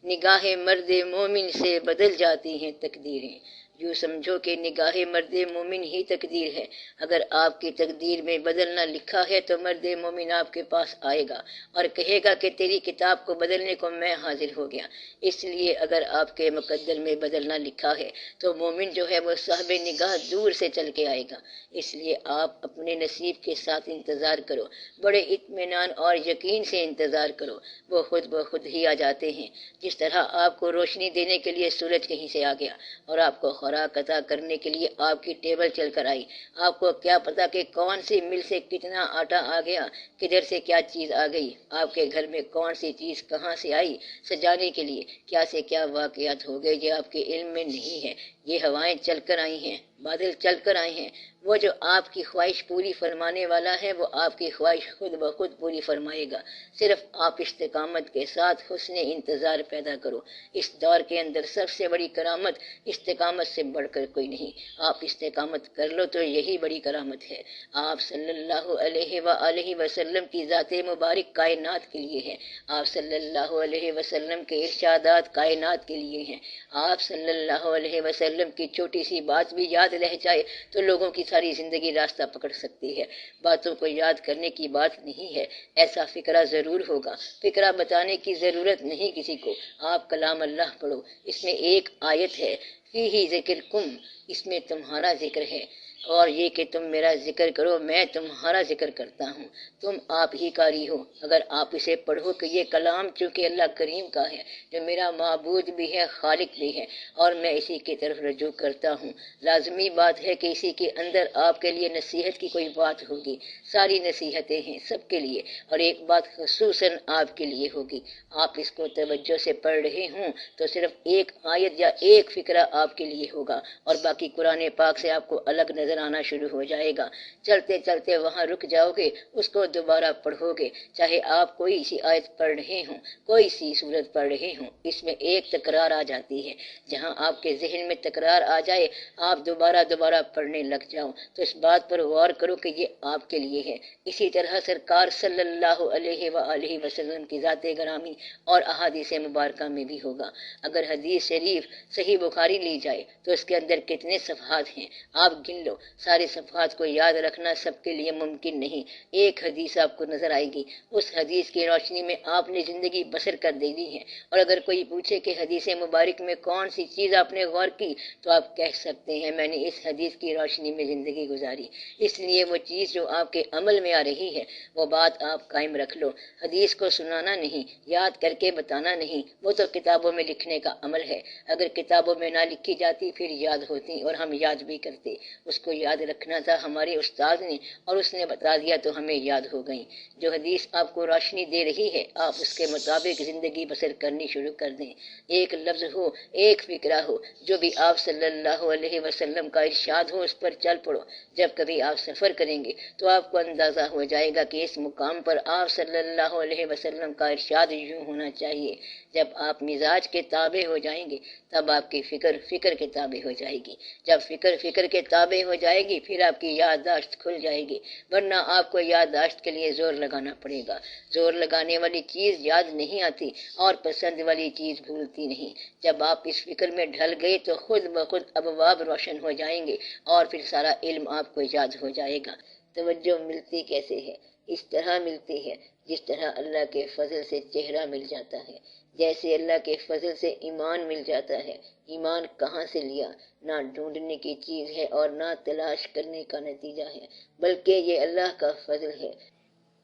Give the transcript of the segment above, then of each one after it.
نگاہ مرد مومن سے بدل جاتی ہیں تقدیریں، یوں سمجھو کہ نگاہ مرد مومن ہی تقدیر ہے۔ اگر آپ کی تقدیر میں بدلنا لکھا ہے تو مرد مومن آپ کے پاس آئے گا اور کہے گا کہ تیری کتاب کو بدلنے کو میں حاضر ہو گیا۔ اس لیے اگر آپ کے مقدر میں بدلنا لکھا ہے تو مومن جو ہے وہ صاحب نگاہ دور سے چل کے آئے گا۔ اس لیے آپ اپنے نصیب کے ساتھ انتظار کرو، بڑے اطمینان اور یقین سے انتظار کرو، وہ خود بخود ہی آ جاتے ہیں۔ جس طرح آپ کو روشنی دینے کے لیے سورج کہیں سے آ گیا اور آپ کو خوراک عطا کرنے کے لیے آپ کی ٹیبل چل کر آئی، آپ کو کیا پتا کہ کون سی مل سے کتنا آٹا آ گیا، کدھر سے کیا چیز آ گئی، آپ کے گھر میں کون سی چیز کہاں سے آئی سجانے کے لیے، کیا سے کیا واقعات ہو گئے، یہ آپ کے علم میں نہیں ہے۔ یہ ہوائیں چل کر آئی ہیں، بادل چل کر آئے ہیں، وہ جو آپ کی خواہش پوری فرمانے والا ہے وہ آپ کی خواہش خود بخود پوری فرمائے گا۔ صرف آپ استقامت کے ساتھ حسن انتظار پیدا کرو۔ اس دور کے اندر سب سے بڑی کرامت استقامت سے بڑھ کر کوئی نہیں۔ آپ استقامت کر لو تو یہی بڑی کرامت ہے۔ آپ صلی اللہ علیہ وآلہ وسلم کی ذات مبارک کائنات کے لیے ہے، آپ صلی اللہ علیہ وسلم کے ارشادات کائنات کے لیے ہیں۔ آپ صلی اللہ علیہ وسلم کی چھوٹی سی بات بھی یاد رہ جائے تو لوگوں کی ساری زندگی راستہ پکڑ سکتی ہے۔ باتوں کو یاد کرنے کی بات نہیں ہے، ایسا فکرہ ضرور ہوگا۔ فکرہ بتانے کی ضرورت نہیں کسی کو۔ آپ کلام اللہ پڑھو، اس میں ایک آیت ہے فیہ ذکرکم، اس میں تمہارا ذکر ہے، اور یہ کہ تم میرا ذکر کرو میں تمہارا ذکر کرتا ہوں، تم آپ ہی کاری ہو۔ اگر آپ اسے پڑھو کہ یہ کلام چونکہ اللہ کریم کا ہے جو میرا معبود بھی ہے خالق بھی ہے اور میں اسی کی طرف رجوع کرتا ہوں، لازمی بات ہے کہ اسی کے اندر آپ کے لیے نصیحت کی کوئی بات ہوگی۔ ساری نصیحتیں ہیں سب کے لیے اور ایک بات خصوصاً آپ کے لیے ہوگی۔ آپ اس کو توجہ سے پڑھ رہے ہوں تو صرف ایک آیت یا ایک فکرہ آپ کے لیے ہوگا اور باقی قرآن پاک سے آپ کو الگ نظر آنا شروع ہو جائے گا۔ چلتے چلتے وہاں رک جاؤ گے، اس کو دوبارہ پڑھو گے، چاہے آپ کوئی سی آیت پڑھ رہے ہوں، کوئی سی سورت پڑھ رہے ہوں، اس میں ایک تکرار آ جاتی ہے۔ جہاں آپ کے ذہن میں تکرار آ جائے، آپ دوبارہ پڑھنے لگ جاؤ تو اس بات پر غور کرو کہ یہ آپ کے لیے ہے۔ اسی طرح سرکار صلی اللہ علیہ وآلہ وسلم کی ذات گرامی اور احادیث مبارکہ میں بھی ہوگا۔ اگر حدیث شریف صحیح بخاری لی جائے تو اس کے اندر کتنے صفحات ہیں آپ گن لو، سارے صفحات کو یاد رکھنا سب کے لیے ممکن نہیں۔ ایک حدیث آپ کو نظر آئے گی، اس حدیث کی روشنی میں آپ نے زندگی بسر کر دینی ہے، اور اگر کوئی پوچھے کہ حدیث مبارک میں کون سی چیز آپ نے غور کی تو آپ کہہ سکتے ہیں میں نے اس حدیث کی روشنی میں زندگی گزاری۔ اس لیے وہ چیز جو آپ کے عمل میں آ رہی ہے وہ بات آپ قائم رکھ لو۔ حدیث کو سنانا نہیں، یاد کر کے بتانا نہیں، وہ تو کتابوں میں لکھنے کا عمل ہے۔ اگر کتابوں میں نہ لکھی جاتی پھر یاد ہوتی اور ہم یاد بھی کرتے۔ اس کو یاد رکھنا تھا ہمارے استاد نے اور اس نے بتا دیا تو ہمیں یاد ہو گئی۔ جو حدیث آپ کو روشنی دے رہی ہے آپ اس کے مطابق زندگی بسر کرنی شروع کر دیں۔ ایک لفظ ہو، ایک فکرہ ہو، جو بھی آپ صلی اللہ علیہ وسلم کا ارشاد ہو اس پر چل پڑو۔ جب کبھی آپ سفر کریں گے تو آپ کو اندازہ ہو جائے گا کہ اس مقام پر آپ صلی اللہ علیہ وسلم کا ارشاد یوں ہونا چاہیے۔ جب آپ مزاج کے تابع ہو جائیں گے تب آپ کی فکر کے تابع ہو جائے گی۔ جب فکر کے تابع ہو جائے گی پھر آپ کی یادداشت کھل جائے گی، ورنہ آپ کو یادداشت کے لیے زور لگانا پڑے گا۔ زور لگانے والی چیز یاد نہیں آتی اور پسند والی چیز بھولتی نہیں۔ جب آپ اس فکر میں ڈھل گئے تو خود بخود ابواب روشن ہو جائیں گے اور پھر سارا علم آپ کو یاد ہو جائے گا۔ توجہ ملتی کیسے ہے؟ اس طرح ملتی ہے جس طرح اللہ کے فضل سے چہرہ مل جاتا ہے، جیسے اللہ کے فضل سے ایمان مل جاتا ہے۔ ایمان کہاں سے لیا؟ نہ ڈھونڈنے کی چیز ہے اور نہ تلاش کرنے کا نتیجہ ہے، بلکہ یہ اللہ کا فضل ہے۔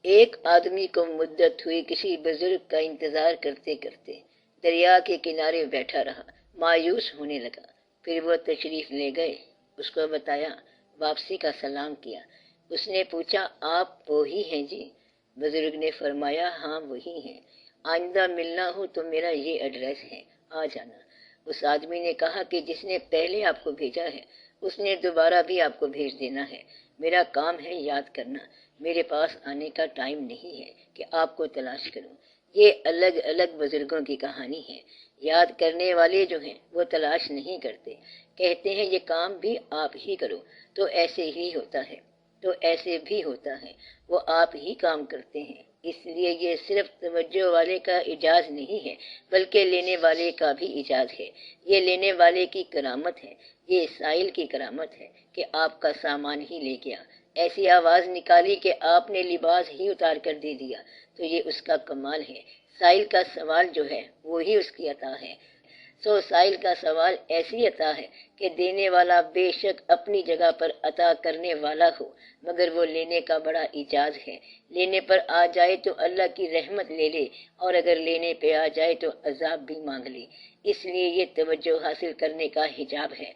ایک آدمی کو مدت ہوئی کسی بزرگ کا انتظار کرتے کرتے، دریا کے کنارے بیٹھا رہا، مایوس ہونے لگا۔ پھر وہ تشریف لے گئے، اس کو بتایا، واپسی کا سلام کیا۔ اس نے پوچھا آپ وہی ہیں جی؟ بزرگ نے فرمایا ہاں وہی ہیں، آئندہ ملنا ہو تو میرا یہ ایڈریس ہے، آ جانا۔ اس آدمی نے کہا کہ جس نے پہلے آپ کو بھیجا ہے اس نے دوبارہ بھی آپ کو بھیج دینا ہے، میرا کام ہے یاد کرنا، میرے پاس آنے کا ٹائم نہیں ہے کہ آپ کو تلاش کروں۔ یہ الگ الگ بزرگوں کی کہانی ہے۔ یاد کرنے والے جو ہیں وہ تلاش نہیں کرتے، کہتے ہیں یہ کام بھی آپ ہی کرو تو ایسے ہی ہوتا ہے، تو ایسے بھی ہوتا ہے، وہ آپ ہی کام کرتے ہیں اس لیے یہ صرف توجہ والے کا اعجاز نہیں ہے بلکہ لینے والے کا بھی اعجاز ہے۔ یہ لینے والے کی کرامت ہے، یہ سائل کی کرامت ہے کہ آپ کا سامان ہی لے گیا، ایسی آواز نکالی کہ آپ نے لباس ہی اتار کر دے دیا، تو یہ اس کا کمال ہے۔ سائل کا سوال جو ہے وہی اس کی عطا ہے۔ سائل کا سوال ایسی عطا ہے کہ دینے والا بے شک اپنی جگہ پر عطا کرنے والا ہو، مگر وہ لینے کا بڑا اعجاز ہے۔ لینے پر آ جائے تو اللہ کی رحمت لے لے، اور اگر لینے پہ آ جائے تو عذاب بھی مانگ لے۔ اس لیے یہ توجہ حاصل کرنے کا حجاب ہے۔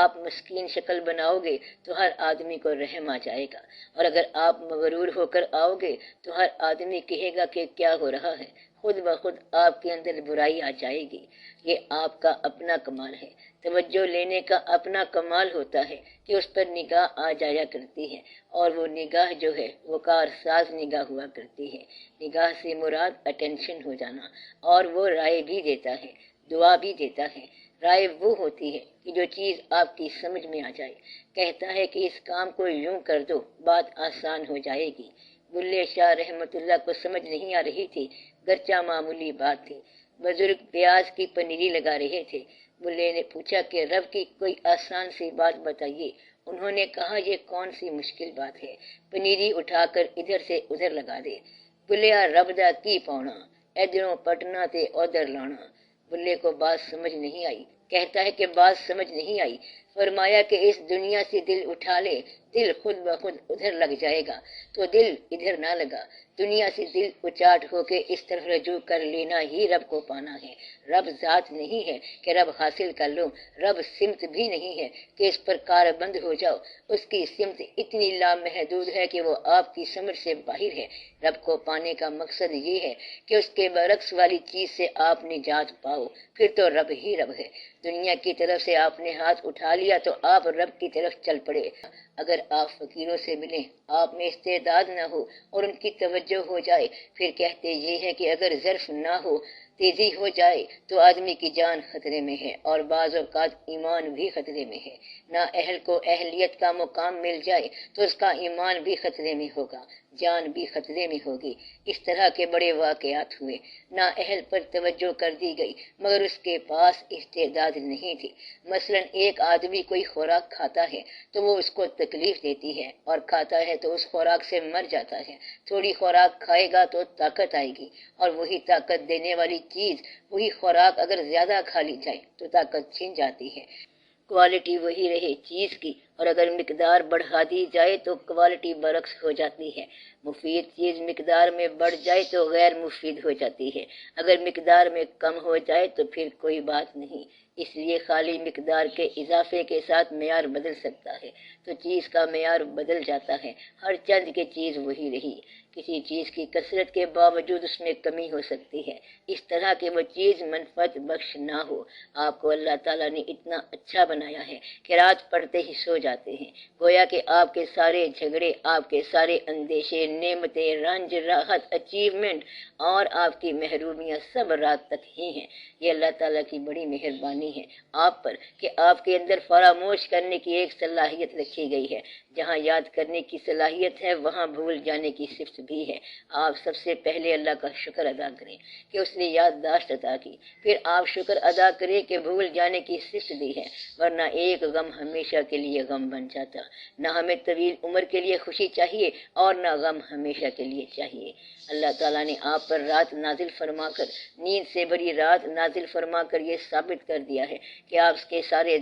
آپ مسکین شکل بناؤ گے تو ہر آدمی کو رحم آ جائے گا، اور اگر آپ مغرور ہو کر آؤ گے تو ہر آدمی کہے گا کہ کیا ہو رہا ہے، خود بخود آپ کے اندر برائی آ جائے گی۔ یہ آپ کا اپنا کمال ہے۔ توجہ لینے کا اپنا کمال ہوتا ہے کہ اس پر نگاہ آ جایا کرتی ہے، اور وہ نگاہ جو ہے وہ کارساز نگاہ ہوا کرتی ہے۔ نگاہ سے مراد اٹینشن ہو جانا، اور وہ رائے بھی دیتا ہے، دعا بھی دیتا ہے۔ رائے وہ ہوتی ہے کہ جو چیز آپ کی سمجھ میں آ جائے، کہتا ہے کہ اس کام کو یوں کر دو، بات آسان ہو جائے گی۔ بلے شاہ رحمت اللہ کو سمجھ نہیں آ رہی تھی، گرچہ معمولی بات تھی۔ بزرگ پیاز کی پنیری لگا رہے تھے۔ بلے نے پوچھا کہ رب کی کوئی آسان سی بات بتائیے۔ انہوں نے کہا یہ کون سی مشکل بات ہے، پنیری اٹھا کر ادھر سے ادھر لگا دے۔ بلیا رب دا کی پاؤنا، ادھروں پٹنا تے ادھر لانا۔ بلے کو بات سمجھ نہیں آئی، کہتا ہے کہ بات سمجھ نہیں آئی۔ فرمایا کہ اس دنیا سے دل اٹھا لے، دل خود بخود ادھر لگ جائے گا، تو دل ادھر نہ لگا۔ دنیا سے دل اچاٹ ہو کے اس طرف رجوع کر لینا ہی رب کو پانا ہے۔ رب ذات نہیں ہے کہ رب حاصل کر لو، رب سمت بھی نہیں ہے کہ اس پر کاربند ہو جاؤ۔ اس کی سمت اتنی لامحدود ہے کہ وہ آپ کی سمجھ سے باہر ہے۔ رب کو پانے کا مقصد یہ ہے کہ اس کے برعکس والی چیز سے آپ نجات پاؤ، پھر تو رب ہی رب ہے۔ دنیا کی طرف سے آپ نے ہاتھ اٹھا لیا تو آپ رب کی طرف چل پڑے۔ اگر آپ فقیروں سے ملیں، آپ میں استعداد نہ ہو اور ان کی توجہ ہو جائے، پھر کہتے یہ ہے کہ اگر ظرف نہ ہو، تیزی ہو جائے تو آدمی کی جان خطرے میں ہے، اور بعض اوقات ایمان بھی خطرے میں ہے۔ نہ اہل کو اہلیت کا مقام مل جائے تو اس کا ایمان بھی خطرے میں ہوگا، جان بھی خطرے میں ہوگی۔ اس طرح کے بڑے واقعات ہوئے۔ نہ اہل پر توجہ کر دی گئی مگر اس کے پاس استعداد نہیں تھی۔ مثلا ایک آدمی کوئی خوراک کھاتا ہے تو وہ اس کو تکلیف دیتی ہے، اور کھاتا ہے تو اس خوراک سے مر جاتا ہے۔ تھوڑی خوراک کھائے گا تو طاقت آئے گی، اور وہی طاقت دینے والی چیز، وہی خوراک اگر زیادہ کھا لی جائے تو طاقت چھن جاتی ہے۔ کوالٹی وہی رہے چیز کی، اور اگر مقدار بڑھا دی جائے تو کوالٹی برعکس ہو جاتی ہے۔ مفید چیز مقدار میں بڑھ جائے تو غیر مفید ہو جاتی ہے، اگر مقدار میں کم ہو جائے تو پھر کوئی بات نہیں۔ اس لیے خالی مقدار کے اضافے کے ساتھ معیار بدل سکتا ہے تو چیز کا معیار بدل جاتا ہے۔ ہر چند کی چیز وہی رہی، کسی چیز کی کثرت کے باوجود اس میں کمی ہو سکتی ہے، اس طرح کہ وہ چیز منفعت بخش نہ ہو۔ آپ کو اللہ تعالیٰ نے اتنا اچھا بنایا ہے کہ رات پڑتے ہی سو جاتے ہیں، گویا کہ آپ کے سارے جھگڑے، آپ کے سارے اندیشے، نعمتیں، رنج، راحت، اچیومنٹ اور آپ کی محرومیاں سب رات تک ہی ہیں۔ یہ اللہ تعالیٰ کی بڑی مہربانی ہے آپ پر کہ آپ کے اندر فراموش کرنے کی ایک صلاحیت رکھی گئی ہے۔ جہاں یاد کرنے کی صلاحیت ہے وہاں بھول جانے کی صفت بھی ہے۔ آپ سب سے پہلے اللہ کا شکر ادا کریں کہ اس نے یادداشت عطا کی، پھر آپ شکر ادا کریں کہ بھول جانے کی صفت دی ہے، ورنہ ایک غم ہمیشہ کے لیے غم بن جاتا۔ نہ ہمیں طویل عمر کے لیے خوشی چاہیے اور نہ غم ہمیشہ کے لیے چاہیے۔ اللہ تعالیٰ نے آپ پر رات نازل فرما کر، نیند سے بھری رات نازل فرما کر یہ ثابت کر دیا ہے کہ آپ کے سارے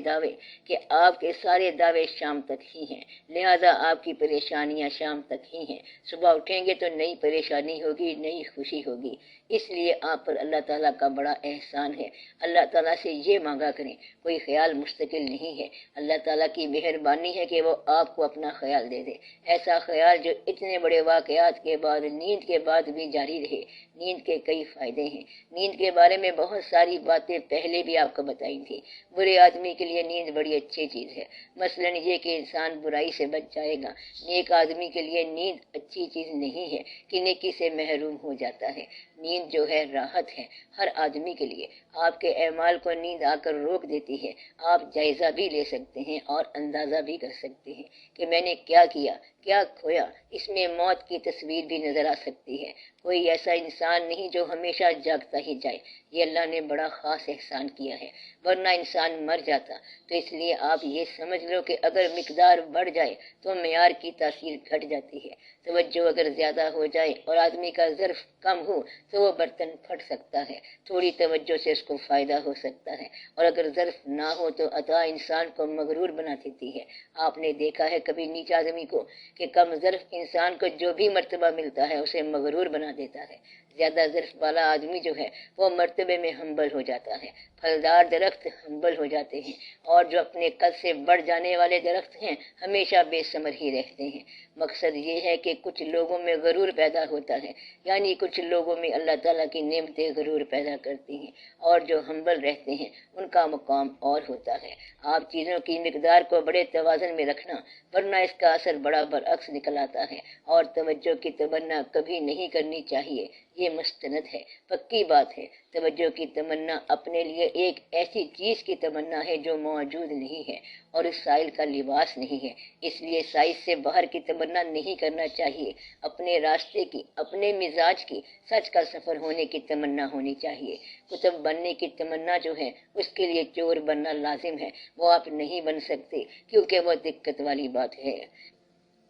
دعوے شام تک ہی ہیں، لہذا آپ کی پریشانیاں شام تک ہی ہیں۔ صبح اٹھیں گے تو نئی پریشانی ہوگی، نئی خوشی ہوگی۔ اس لیے آپ پر اللہ تعالیٰ کا بڑا احسان ہے۔ اللہ تعالیٰ سے یہ مانگا کریں، کوئی خیال مستقل نہیں ہے، اللہ تعالیٰ کی مہربانی ہے کہ وہ آپ کو اپنا خیال دے دے، ایسا خیال جو اتنے بڑے واقعات کے بعد، نیند کے بعد بھی جاری رہے۔ نیند کے کئی فائدے ہیں، نیند کے بارے میں بہت ساری باتیں پہلے بھی آپ کو بتائی تھی۔ برے آدمی کے لیے نیند بڑی اچھی چیز ہے، مثلا یہ کہ انسان برائی سے بچ جائے گا۔ نیک آدمی کے لیے نیند اچھی چیز نہیں ہے کہ نیکی سے محروم ہو جاتا ہے۔ نیند جو ہے راحت ہے ہر آدمی کے لیے۔ آپ کے اعمال کو نیند آ کر روک دیتی ہے۔ آپ جائزہ بھی لے سکتے ہیں اور اندازہ بھی کر سکتے ہیں کہ میں نے کیا کیا، کیا کھویا۔ اس میں موت کی تصویر بھی نظر آ سکتی ہے۔ کوئی ایسا انسان نہیں جو ہمیشہ جاگتا ہی جائے، یہ اللہ نے بڑا خاص احسان کیا ہے، ورنہ انسان مر جاتا۔ تو اس لیے آپ یہ سمجھ لو کہ اگر مقدار بڑھ جائے تو معیار کی تاثیر گھٹ جاتی ہے۔ توجہ اگر زیادہ ہو جائے اور آدمی کا ظرف کم ہو تو وہ برتن پھٹ سکتا ہے، تھوڑی توجہ سے اس کو فائدہ ہو سکتا ہے، اور اگر ظرف نہ ہو تو عطا انسان کو مغرور بنا دیتی ہے۔ آپ نے دیکھا ہے کبھی نیچ آدمی کو کہ کم ظرف انسان کو جو بھی مرتبہ ملتا ہے اسے مغرور بنا دیتا ہے، زیادہ ظرف والا آدمی جو ہے وہ مرتبے میں ہمبل ہو جاتا ہے۔ پھلدار درخت ہمبل ہو جاتے ہیں، اور جو اپنے قد سے بڑھ جانے والے درخت ہیں ہمیشہ بے ثمر ہی رہتے ہیں۔ مقصد یہ ہے کہ کچھ لوگوں میں غرور پیدا ہوتا ہے، یعنی کچھ لوگوں میں اللہ تعالیٰ کی نعمتیں غرور پیدا کرتی ہیں، اور جو ہمبل رہتے ہیں ان کا مقام اور ہوتا ہے۔ آپ چیزوں کی مقدار کو بڑے توازن میں رکھنا، ورنہ اس کا اثر بڑا برعکس نکل آتا ہے، اور توجہ کی تمنا کبھی نہیں کرنی چاہیے، یہ مستند ہے، پکی بات ہے۔ توجہ کی تمنا اپنے لیے ایک ایسی چیز کی تمنا ہے جو موجود نہیں ہے اور اس سائل کا لباس نہیں ہے، اس لیے سائز سے باہر کی تمنا نہیں کرنا چاہیے۔ اپنے راستے کی، اپنے مزاج کی، سچ کا سفر ہونے کی تمنا ہونی چاہیے۔ کتب بننے کی تمنا جو ہے اس کے لیے چور بننا لازم ہے، وہ آپ نہیں بن سکتے کیونکہ وہ دقت والی بات ہے۔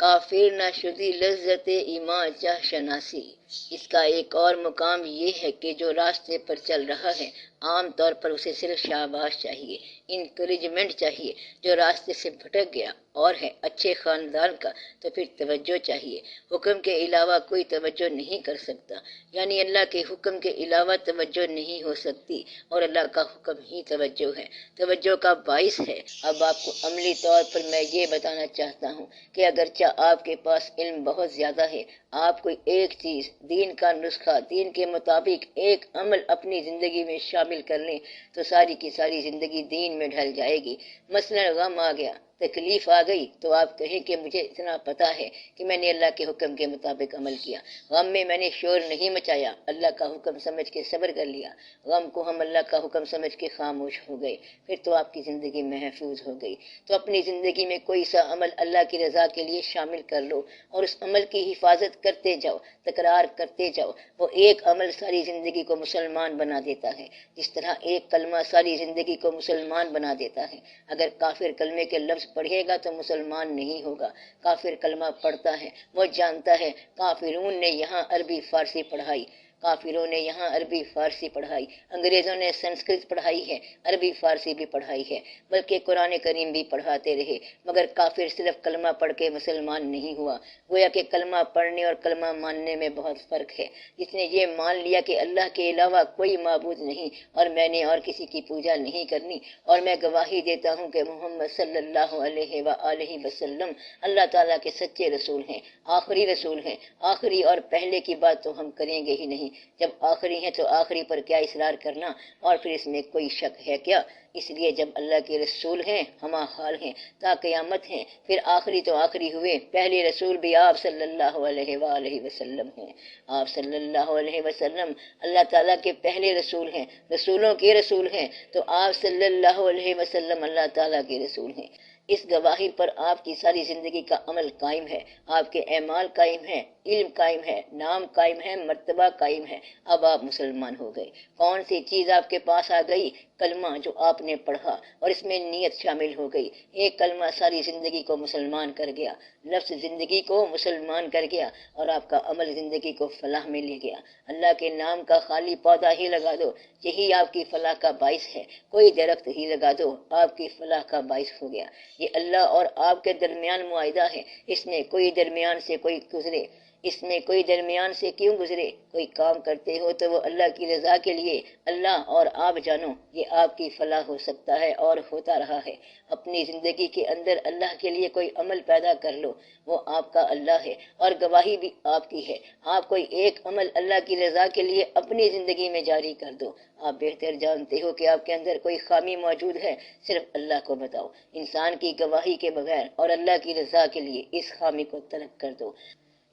کافر نہ شدی لذت ایمان چاہ شناسی، اس کا ایک اور مقام یہ ہے کہ جو راستے پر چل رہا ہے عام طور پر اسے صرف شاباش چاہیے، انکریجمنٹ چاہیے۔ جو راستے سے بھٹک گیا اور ہے اچھے خاندان کا تو پھر توجہ چاہیے۔ حکم کے علاوہ کوئی توجہ نہیں کر سکتا، یعنی اللہ کے حکم کے علاوہ توجہ نہیں ہو سکتی، اور اللہ کا حکم ہی توجہ ہے، توجہ کا باعث ہے۔ اب آپ کو عملی طور پر میں یہ بتانا چاہتا ہوں کہ اگرچہ آپ کے پاس علم بہت زیادہ ہے، آپ کوئی ایک چیز، دین کا نسخہ، دین کے مطابق ایک عمل اپنی زندگی میں شامل کر لیں تو ساری کی ساری زندگی دین میں ڈھل جائے گی۔ مثلا غم آ گیا، تکلیف آ گئی تو آپ کہیں کہ مجھے اتنا پتا ہے کہ میں نے اللہ کے حکم کے مطابق عمل کیا، غم میں میں نے شور نہیں مچایا، اللہ کا حکم سمجھ کے صبر کر لیا، غم کو ہم اللہ کا حکم سمجھ کے خاموش ہو گئے، پھر تو آپ کی زندگی محفوظ ہو گئی۔ تو اپنی زندگی میں کوئی سا عمل اللہ کی رضا کے لیے شامل کر لو اور اس عمل کی حفاظت کرتے جاؤ، تکرار کرتے جاؤ۔ وہ ایک عمل ساری زندگی کو مسلمان بنا دیتا ہے، جس طرح ایک کلمہ ساری زندگی کو مسلمان بنا دیتا ہے۔ اگر کافر کلمے کے لفظ پڑھے گا تو مسلمان نہیں ہوگا۔ کافر کلمہ پڑھتا ہے، وہ جانتا ہے کافرون نے یہاں عربی فارسی پڑھائی، کافروں نے یہاں عربی فارسی پڑھائی، انگریزوں نے سنسکرت پڑھائی ہے، عربی فارسی بھی پڑھائی ہے، بلکہ قرآن کریم بھی پڑھاتے رہے، مگر کافر صرف کلمہ پڑھ کے مسلمان نہیں ہوا۔ گویا کہ کلمہ پڑھنے اور کلمہ ماننے میں بہت فرق ہے۔ جس نے یہ مان لیا کہ اللہ کے علاوہ کوئی معبود نہیں اور میں نے اور کسی کی پوجا نہیں کرنی، اور میں گواہی دیتا ہوں کہ محمد صلی اللہ علیہ وآلہ وسلم اللہ تعالیٰ کے سچے رسول ہیں، آخری رسول ہیں۔ آخری اور پہلے کی بات تو ہم کریں گے ہی نہیں، جب آخری ہیں تو آخری پر کیا اصرار کرنا، اور پھر اس میں کوئی شک ہے کیا؟ اس لیے جب اللہ کے رسول ہیں، ہما حال ہیں، تا قیامت ہیں، پھر آخری تو آخری ہوئے، پہلے رسول بھی آپ صلی اللہ علیہ وآلہ وسلم ہیں۔ آپ صلی اللہ علیہ وسلم اللہ تعالیٰ کے پہلے رسول ہیں، رسولوں کے رسول ہیں، تو آپ صلی اللہ علیہ وسلم اللہ تعالیٰ کے رسول ہیں۔ اس گواہی پر آپ کی ساری زندگی کا عمل قائم ہے، آپ کے اعمال قائم ہیں، علم قائم ہے، نام قائم ہے، مرتبہ قائم ہے۔ اب آپ مسلمان ہو گئے۔ کون سی چیز آپ کے پاس آ گئی؟ کلمہ جو آپ نے پڑھا، اور اس میں نیت شامل ہو گئی۔ ایک کلمہ ساری زندگی کو مسلمان کر گیا، لفظ زندگی کو مسلمان کر گیا، اور آپ کا عمل زندگی کو فلاح میں لے گیا۔ اللہ کے نام کا خالی پودا ہی لگا دو، یہی آپ کی فلاح کا باعث ہے۔ کوئی درخت ہی لگا دو، آپ کی فلاح کا باعث ہو گیا۔ یہ اللہ اور آپ کے درمیان معاہدہ ہے، اس میں کوئی درمیان سے کوئی گزرے، اس میں کوئی درمیان سے کیوں گزرے؟ کوئی کام کرتے ہو تو وہ اللہ کی رضا کے لیے، اللہ اور آپ جانو، یہ آپ کی فلاح ہو سکتا ہے اور ہوتا رہا ہے۔ اپنی زندگی کے اندر اللہ کے لیے کوئی عمل پیدا کر لو، وہ آپ کا اللہ ہے اور گواہی بھی آپ کی ہے۔ آپ کوئی ایک عمل اللہ کی رضا کے لیے اپنی زندگی میں جاری کر دو۔ آپ بہتر جانتے ہو کہ آپ کے اندر کوئی خامی موجود ہے، صرف اللہ کو بتاؤ۔ انسان کی گواہی کے بغیر اور اللہ کی رضا کے لیے اس خامی کو ترک کر دو۔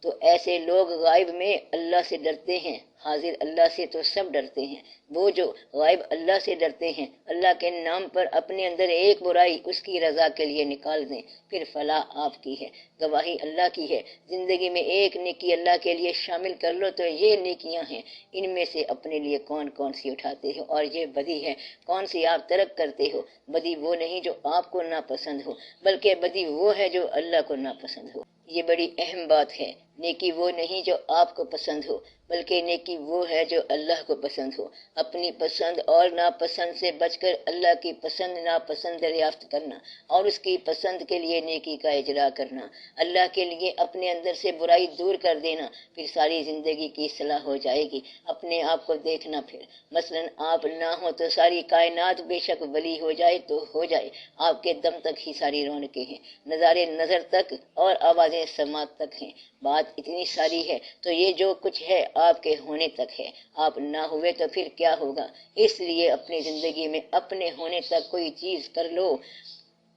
تو ایسے لوگ غائب میں اللہ سے ڈرتے ہیں، حاضر اللہ سے تو سب ڈرتے ہیں۔ وہ جو غائب اللہ سے ڈرتے ہیں، اللہ کے نام پر اپنے اندر ایک برائی اس کی رضا کے لیے نکال دیں، پھر فلاح آپ کی ہے، گواہی اللہ کی ہے۔ زندگی میں ایک نیکی اللہ کے لیے شامل کر لو تو یہ نیکیاں ہیں، ان میں سے اپنے لیے کون کون سی اٹھاتے ہو، اور یہ بدی ہے کون سی آپ ترک کرتے ہو۔ بدی وہ نہیں جو آپ کو ناپسند ہو، بلکہ بدی وہ ہے جو اللہ کو ناپسند ہو۔ یہ بڑی اہم بات ہے۔ نیکی وہ نہیں جو آپ کو پسند ہو، بلکہ نیکی وہ ہے جو اللہ کو پسند ہو۔ اپنی پسند اور ناپسند سے بچ کر اللہ کی پسند ناپسند دریافت کرنا اور اس کی پسند کے لیے نیکی کا اجرا کرنا، اللہ کے لیے اپنے اندر سے برائی دور کر دینا، پھر ساری زندگی کی اصلاح ہو جائے گی۔ اپنے آپ کو دیکھنا، پھر مثلا آپ نہ ہو تو ساری کائنات بے شک ولی ہو جائے تو ہو جائے، آپ کے دم تک ہی ساری رونقیں ہیں، نظارے نظر تک اور آوازیں سماعت تک ہیں۔ بات اتنی ساری ہے تو یہ جو کچھ ہے آپ کے ہونے تک ہے، آپ نہ ہوئے تو پھر کیا ہوگا؟ اس لیے اپنی زندگی میں اپنے ہونے تک کوئی چیز کر لو،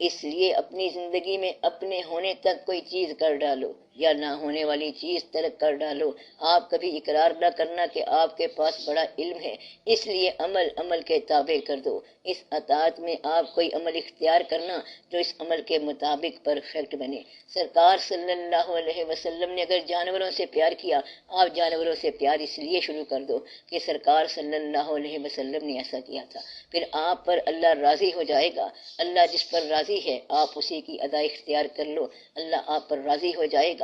اس لیے اپنی زندگی میں اپنے ہونے تک کوئی چیز کر ڈالو یا نہ ہونے والی چیز ترک کر ڈالو۔ آپ کبھی اقرار نہ کرنا کہ آپ کے پاس بڑا علم ہے، اس لیے عمل کے تابع کر دو۔ اس اطاعت میں آپ کوئی عمل اختیار کرنا جو اس عمل کے مطابق پرفیکٹ بنے۔ سرکار صلی اللہ علیہ وسلم نے اگر جانوروں سے پیار کیا، آپ جانوروں سے پیار اس لیے شروع کر دو کہ سرکار صلی اللہ علیہ وسلم نے ایسا کیا تھا، پھر آپ پر اللہ راضی ہو جائے گا۔ اللہ جس پر راضی ہے آپ اسی کی ادا اختیار کر لو، اللہ آپ پر راضی ہو جائے گا۔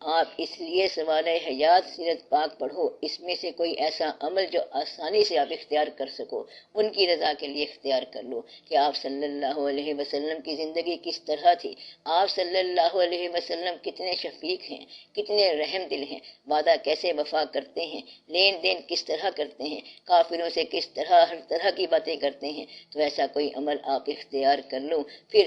آپ اس لیے سوال حیات سیرت پاک پڑھو، اس میں سے کوئی ایسا عمل جو آسانی سے آپ اختیار کر سکو، ان کی رضا کے لیے اختیار کر لو کہ آپ صلی اللہ علیہ وسلم کی زندگی کس طرح تھی، آپ صلی اللہ علیہ وسلم کتنے شفیق ہیں، کتنے رحم دل ہیں، وعدہ کیسے وفا کرتے ہیں، لین دین کس طرح کرتے ہیں، کافروں سے کس طرح ہر طرح کی باتیں کرتے ہیں۔ تو ایسا کوئی عمل آپ اختیار کر لو، پھر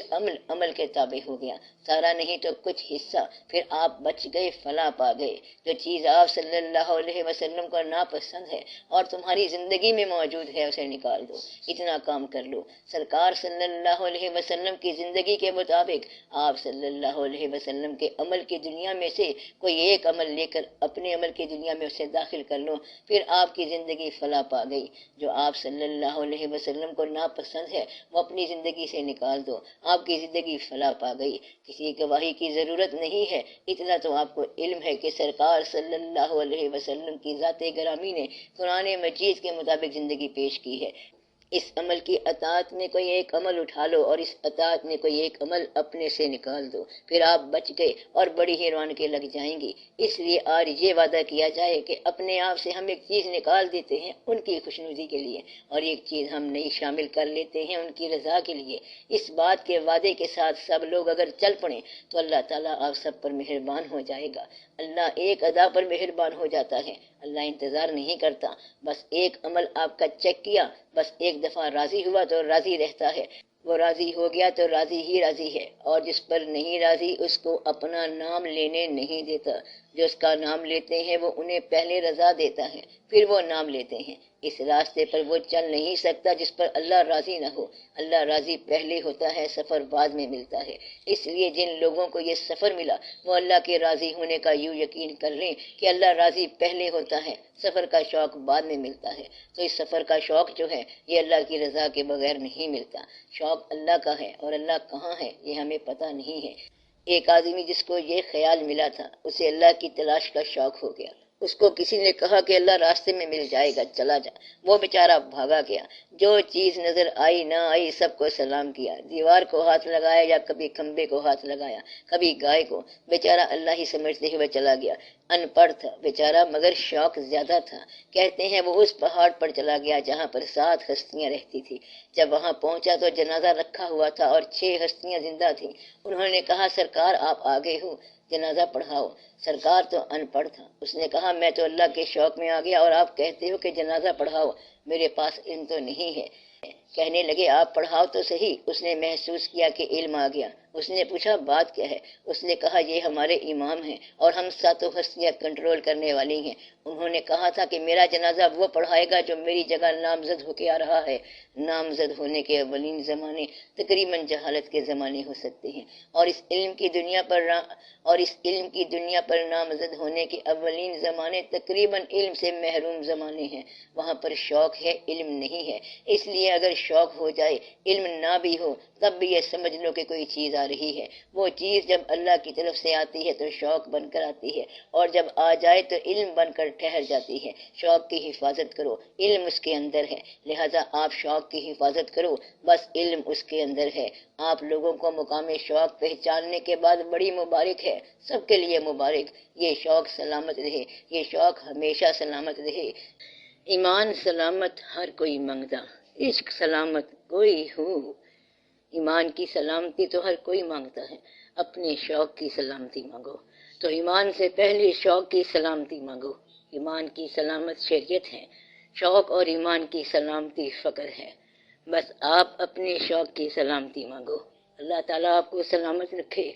عمل کے تابع ہو گیا، سارا نہیں تو کچھ حصہ، پھر آپ بچ گئے، فلاح پا گئے۔ جو چیز آپ صلی اللہ علیہ وسلم کو ناپسند ہے اور تمہاری زندگی میں موجود ہے اسے نکال دو، اتنا کام کر لو۔ سرکار صلی اللہ علیہ وسلم کی زندگی کے مطابق آپ صلی اللہ علیہ وسلم کے عمل کی دنیا میں سے کوئی ایک عمل لے کر اپنے عمل کی دنیا میں اسے داخل کر لو، پھر آپ کی زندگی فلاح پا گئی۔ جو آپ صلی اللہ علیہ وسلم کو ناپسند ہے وہ اپنی زندگی سے نکال دو، آپ کی زندگی فلاح پا گئی۔ کسی گواہی کی ضرورت نہیں ہے، اتنا تو آپ کو علم ہے کہ سرکار صلی اللہ علیہ وسلم کی ذات گرامی نے قرآن مجید کے مطابق زندگی پیش کی ہے۔ اس عمل کی اطاعت میں کوئی ایک عمل اٹھا لو اور اس اطاعت میں کوئی ایک عمل اپنے سے نکال دو، پھر آپ بچ گئے اور بڑی ہی رونقیں لگ جائیں گی۔ اس لیے آج یہ وعدہ کیا جائے کہ اپنے آپ سے ہم ایک چیز نکال دیتے ہیں ان کی خوشنودی کے لیے، اور ایک چیز ہم نئی شامل کر لیتے ہیں ان کی رضا کے لیے۔ اس بات کے وعدے کے ساتھ سب لوگ اگر چل پڑیں تو اللہ تعالیٰ آپ سب پر مہربان ہو جائے گا۔ اللہ ایک ادا پر مہربان ہو جاتا ہے، اللہ انتظار نہیں کرتا۔ بس ایک عمل آپ کا چیک کیا، بس ایک دفعہ راضی ہوا تو راضی رہتا ہے، وہ راضی ہو گیا تو راضی ہی راضی ہے، اور جس پر نہیں راضی اس کو اپنا نام لینے نہیں دیتا۔ جو اس کا نام لیتے ہیں وہ انہیں پہلے رضا دیتا ہے، پھر وہ نام لیتے ہیں۔ اس راستے پر وہ چل نہیں سکتا جس پر اللہ راضی نہ ہو۔ اللہ راضی پہلے ہوتا ہے، سفر بعد میں ملتا ہے۔ اس لیے جن لوگوں کو یہ سفر ملا وہ اللہ کے راضی ہونے کا یوں یقین کر لیں کہ اللہ راضی پہلے ہوتا ہے، سفر کا شوق بعد میں ملتا ہے۔ تو اس سفر کا شوق جو ہے یہ اللہ کی رضا کے بغیر نہیں ملتا۔ شوق اللہ کا ہے اور اللہ کہاں ہے یہ ہمیں پتہ نہیں ہے۔ ایک آدمی جس کو یہ خیال ملا تھا اسے اللہ کی تلاش کا شوق ہو گیا۔ اس کو کسی نے کہا کہ اللہ راستے میں مل جائے گا، چلا جا۔ وہ بیچارہ بھاگا گیا، جو چیز نظر آئی نہ آئی سب کو سلام کیا، دیوار کو ہاتھ لگایا یا کبھی کھمبے کو ہاتھ لگایا، کبھی گائے کو، بیچارہ اللہ ہی سمجھتے ہوئے چلا گیا۔ ان پڑھ تھا بیچارہ مگر شوق زیادہ تھا۔ کہتے ہیں وہ اس پہاڑ پر چلا گیا جہاں پر 7 ہستیاں رہتی تھی۔ جب وہاں پہنچا تو جنازہ رکھا ہوا تھا اور 6 ہستیاں زندہ تھیں۔ انہوں نے کہا سرکار آپ آ گئے ہو، جنازہ پڑھاؤ۔ سرکار تو ان پڑھ تھا، اس نے کہا میں تو اللہ کے شوق میں آ گیا اور آپ کہتے ہو کہ جنازہ پڑھاؤ۔ میرے پاس علم تو نہیں ہے۔ کہنے لگے آپ پڑھاؤ تو صحیح۔ اس نے محسوس کیا کہ علم آ گیا۔ اس نے پوچھا بات کیا ہے؟ اس نے کہا یہ ہمارے امام ہیں اور ہم ساتوں ہستیاں کنٹرول کرنے والی ہیں۔ انہوں نے کہا تھا کہ میرا جنازہ وہ پڑھائے گا جو میری جگہ نامزد ہو کے آ رہا ہے۔ نامزد ہونے کے اولین زمانے تقریباً جہالت کے زمانے ہو سکتے ہیں، اور اس علم کی دنیا پر نامزد ہونے کے اولین زمانے تقریباً علم سے محروم زمانے ہیں۔ وہاں پر شوق ہے، علم نہیں ہے۔ اس لیے اگر شوق ہو جائے، علم نہ بھی ہو، تب بھی یہ سمجھ لو کہ کوئی چیز آ رہی ہے۔ وہ چیز جب اللہ کی طرف سے آتی ہے تو شوق بن کر آتی ہے، اور جب آ جائے تو علم بن کر ٹھہر جاتی ہے۔ شوق کی حفاظت کرو، علم اس کے اندر ہے، لہذا آپ شوق کی حفاظت کرو، بس علم اس کے اندر ہے۔ آپ لوگوں کو مقام شوق پہچاننے کے بعد بڑی مبارک ہے، سب کے لیے مبارک۔ یہ شوق سلامت رہے، یہ شوق ہمیشہ سلامت رہے۔ ایمان سلامت ہر کوئی مانگتا، عشق سلامت کوئی ہو۔ ایمان کی سلامتی تو ہر کوئی مانگتا ہے، اپنے شوق کی سلامتی مانگو۔ تو ایمان سے پہلے شوق کی سلامتی مانگو۔ ایمان کی سلامت شریعت ہے، شوق اور ایمان کی سلامتی فقر ہے۔ بس آپ اپنے شوق کی سلامتی مانگو۔ اللہ تعالیٰ آپ کو سلامت رکھے۔